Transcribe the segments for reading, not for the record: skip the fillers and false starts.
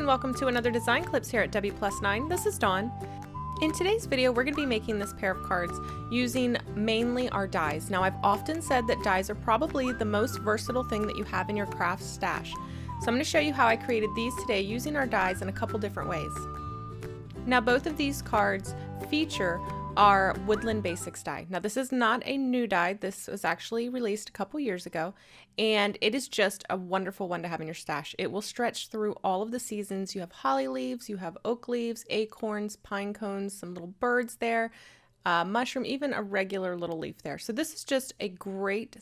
and welcome to another design clips here at W+9. This is Dawn. In today's video, we're going to be making this pair of cards using mainly our dies. Now, I've often said that dies are probably the most versatile thing that you have in your craft stash. So I'm going to show you how I created these today using our dies in a couple different ways. Now, both of these cards feature our Woodland Basics die. Now, this is not a new die. This was actually released a couple years ago, and it is just a wonderful one to have in your stash. It will stretch through all of the seasons. You have holly leaves, you have oak leaves, acorns, pine cones, some little birds there, mushroom, even a regular little leaf there. So this is just a great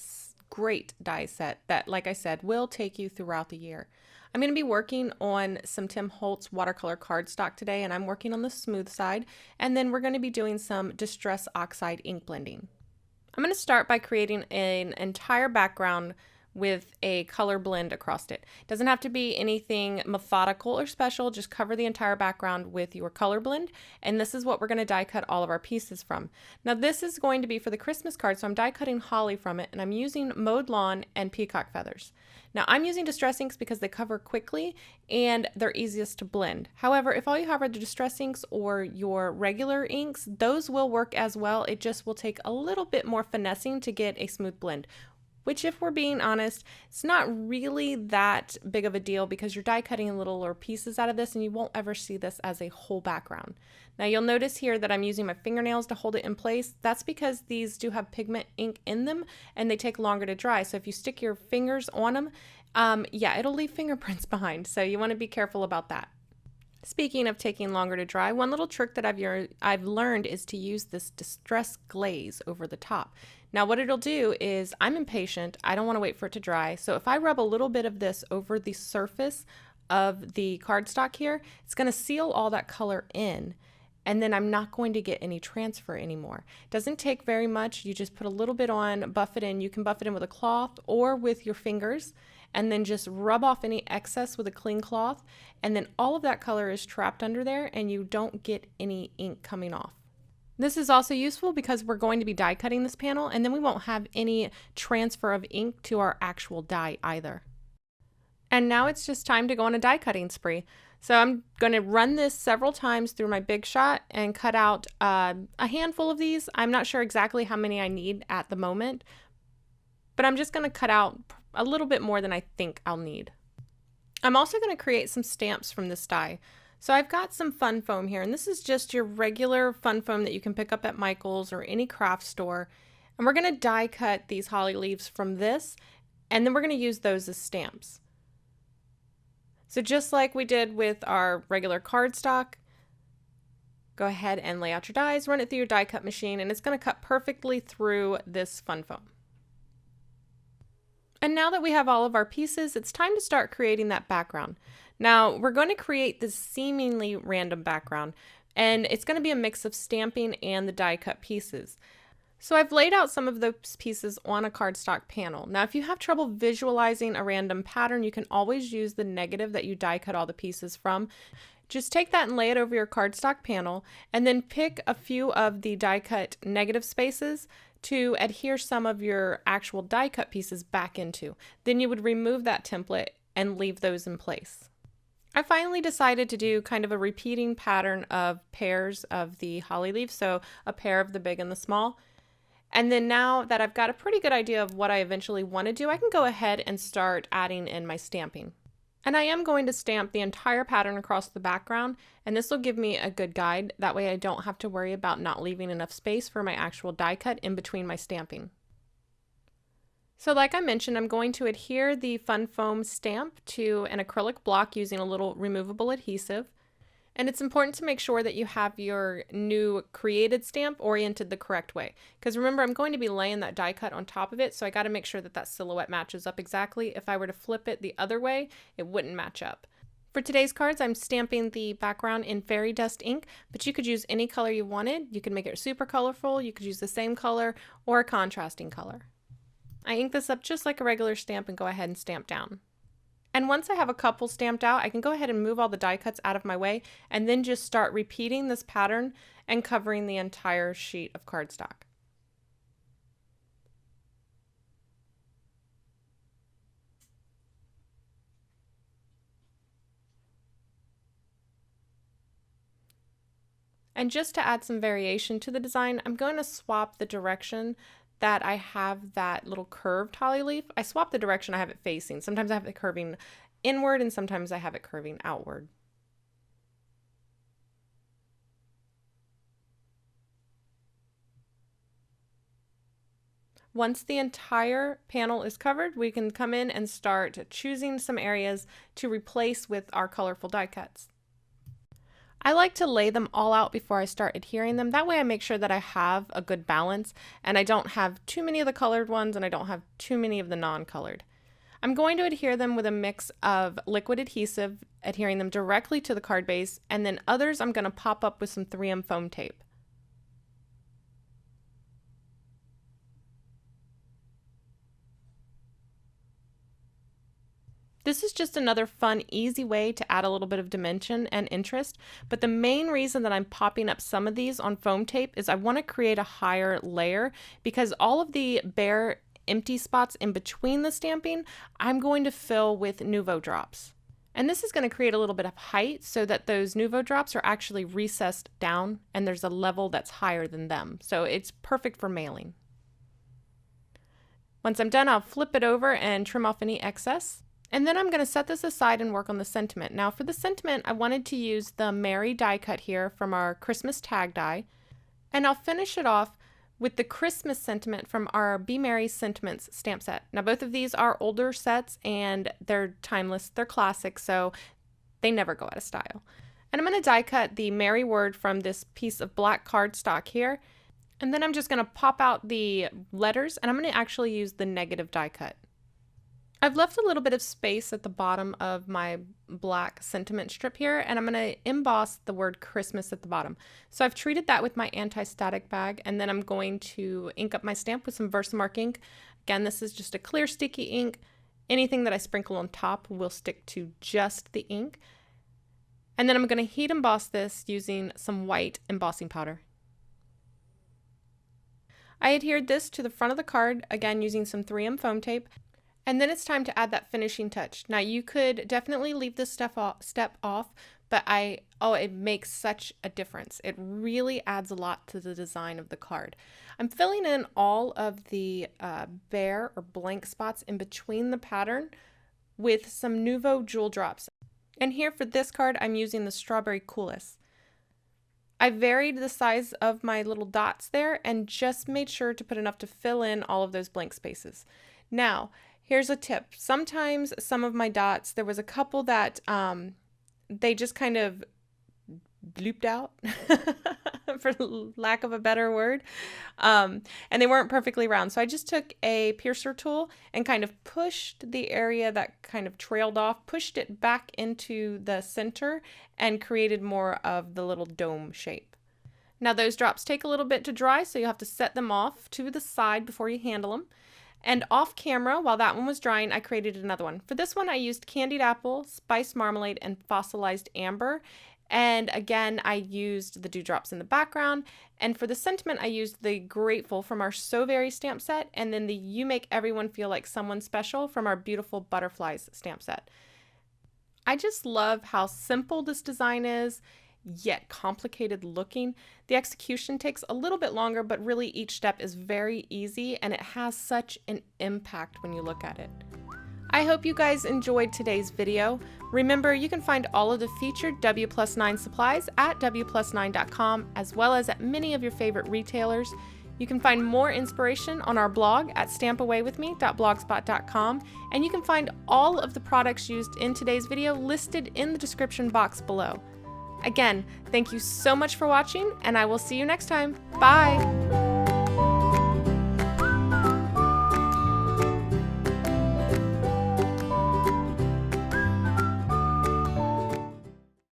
die set that, like I said, will take you throughout the year. I'm going to be working on some Tim Holtz watercolor cardstock today, and I'm working on the smooth side, and then we're going to be doing some Distress Oxide ink blending. I'm going to start by creating an entire background with a color blend across it. It doesn't have to be anything methodical or special, just cover the entire background with your color blend, and this is what we're going to die cut all of our pieces from. Now this is going to be for the Christmas card, so I'm die cutting holly from it, and I'm using mowed lawn and peacock feathers. Now I'm using distress inks because they cover quickly and they're easiest to blend. However, if all you have are the distress inks or your regular inks, those will work as well. It just will take a little bit more finessing to get a smooth blend, which, if we're being honest, it's not really that big of a deal because you're die cutting littler pieces out of this and you won't ever see this as a whole background. Now you'll notice here that I'm using my fingernails to hold it in place. That's because these do have pigment ink in them and they take longer to dry. So if you stick your fingers on them, yeah, it'll leave fingerprints behind. So you want to be careful about that. Speaking of taking longer to dry, one little trick that I've learned is to use this distress glaze over the top. Now what it'll do is, I'm impatient, I don't want to wait for it to dry, so if I rub a little bit of this over the surface of the cardstock here, it's going to seal all that color in, and then I'm not going to get any transfer anymore. It doesn't take very much. You just put a little bit on, buff it in. You can buff it in with a cloth or with your fingers, and then just rub off any excess with a clean cloth, and then all of that color is trapped under there and you don't get any ink coming off. This is also useful because we're going to be die cutting this panel, and then we won't have any transfer of ink to our actual die either. And now it's just time to go on a die cutting spree. So I'm going to run this several times through my Big Shot and cut out a handful of these. I'm not sure exactly how many I need at the moment, but I'm just going to cut out a little bit more than I think I'll need. I'm also going to create some stamps from this die. So I've got some fun foam here, and this is just your regular fun foam that you can pick up at Michael's or any craft store. And we're going to die cut these holly leaves from this, and then we're going to use those as stamps. So just like we did with our regular cardstock, go ahead and lay out your dies, run it through your die cut machine, and it's going to cut perfectly through this fun foam. And now that we have all of our pieces, it's time to start creating that background. Now we're going to create this seemingly random background, and it's going to be a mix of stamping and the die cut pieces. So I've laid out some of those pieces on a cardstock panel. Now if you have trouble visualizing a random pattern, you can always use the negative that you die cut all the pieces from. Just take that and lay it over your cardstock panel, and then pick a few of the die cut negative spaces to adhere some of your actual die cut pieces back into. Then you would remove that template and leave those in place. I finally decided to do kind of a repeating pattern of pairs of the holly leaves, so a pair of the big and the small. And then now that I've got a pretty good idea of what I eventually want to do, I can go ahead and start adding in my stamping. And I am going to stamp the entire pattern across the background, and this will give me a good guide. That way I don't have to worry about not leaving enough space for my actual die cut in between my stamping. So like I mentioned, I'm going to adhere the fun foam stamp to an acrylic block using a little removable adhesive. And it's important to make sure that you have your new created stamp oriented the correct way. Because remember, I'm going to be laying that die cut on top of it, so I got to make sure that that silhouette matches up exactly. If I were to flip it the other way, it wouldn't match up. For today's cards, I'm stamping the background in fairy dust ink, but you could use any color you wanted. You can make it super colorful, you could use the same color, or a contrasting color. I ink this up just like a regular stamp and go ahead and stamp down. And once I have a couple stamped out, I can go ahead and move all the die cuts out of my way and then just start repeating this pattern and covering the entire sheet of cardstock. And just to add some variation to the design, I'm going to swap the direction that I have that little curved holly leaf. I swap the direction I have it facing. Sometimes I have it curving inward and sometimes I have it curving outward. Once the entire panel is covered, we can come in and start choosing some areas to replace with our colorful die cuts. I like to lay them all out before I start adhering them. That way I make sure that I have a good balance and I don't have too many of the colored ones and I don't have too many of the non-colored. I'm going to adhere them with a mix of liquid adhesive, adhering them directly to the card base, and then others I'm going to pop up with some 3M foam tape. This is just another fun, easy way to add a little bit of dimension and interest, but the main reason that I'm popping up some of these on foam tape is I want to create a higher layer, because all of the bare empty spots in between the stamping, I'm going to fill with Nuvo drops. And this is going to create a little bit of height so that those Nuvo drops are actually recessed down and there's a level that's higher than them. So it's perfect for mailing. Once I'm done, I'll flip it over and trim off any excess. And then I'm going to set this aside and work on the sentiment. Now for the sentiment, I wanted to use the Merry die cut here from our Christmas tag die. And I'll finish it off with the Christmas sentiment from our Be Merry Sentiments stamp set. Now both of these are older sets and they're timeless, they're classic, so they never go out of style. And I'm going to die cut the Merry word from this piece of black cardstock here. And then I'm just going to pop out the letters and I'm going to actually use the negative die cut. I've left a little bit of space at the bottom of my black sentiment strip here, and I'm going to emboss the word Christmas at the bottom. So I've treated that with my anti-static bag, and then I'm going to ink up my stamp with some Versamark ink. Again, this is just a clear sticky ink. Anything that I sprinkle on top will stick to just the ink. And then I'm going to heat emboss this using some white embossing powder. I adhered this to the front of the card, again using some 3M foam tape. And then it's time to add that finishing touch. Now you could definitely leave this step off, but it makes such a difference. It really adds a lot to the design of the card. I'm filling in all of the bare or blank spots in between the pattern with some Nuvo jewel drops. And here for this card, I'm using the Strawberry Coolest. I varied the size of my little dots there and just made sure to put enough to fill in all of those blank spaces. Now, here's a tip. Sometimes some of my dots, there was a couple that they just kind of blooped out, for lack of a better word, and they weren't perfectly round. So I just took a piercer tool and kind of pushed the area that kind of trailed off, pushed it back into the center and created more of the little dome shape. Now those drops take a little bit to dry, so you'll have to set them off to the side before you handle them. And off camera, while that one was drying, I created another one. For this one, I used candied apple, spiced marmalade, and fossilized amber. And again, I used the dewdrops in the background. And for the sentiment, I used the Grateful from our So Very stamp set, and then the You Make Everyone Feel Like Someone Special from our Beautiful Butterflies stamp set. I just love how simple this design is, yet complicated looking. The execution takes a little bit longer, but really each step is very easy and it has such an impact when you look at it. I hope you guys enjoyed today's video. Remember, you can find all of the featured W+9 supplies at W+9.com, as well as at many of your favorite retailers. You can find more inspiration on our blog at stampawaywithme.blogspot.com, and you can find all of the products used in today's video listed in the description box below. Again, thank you so much for watching, and I will see you next time. Bye!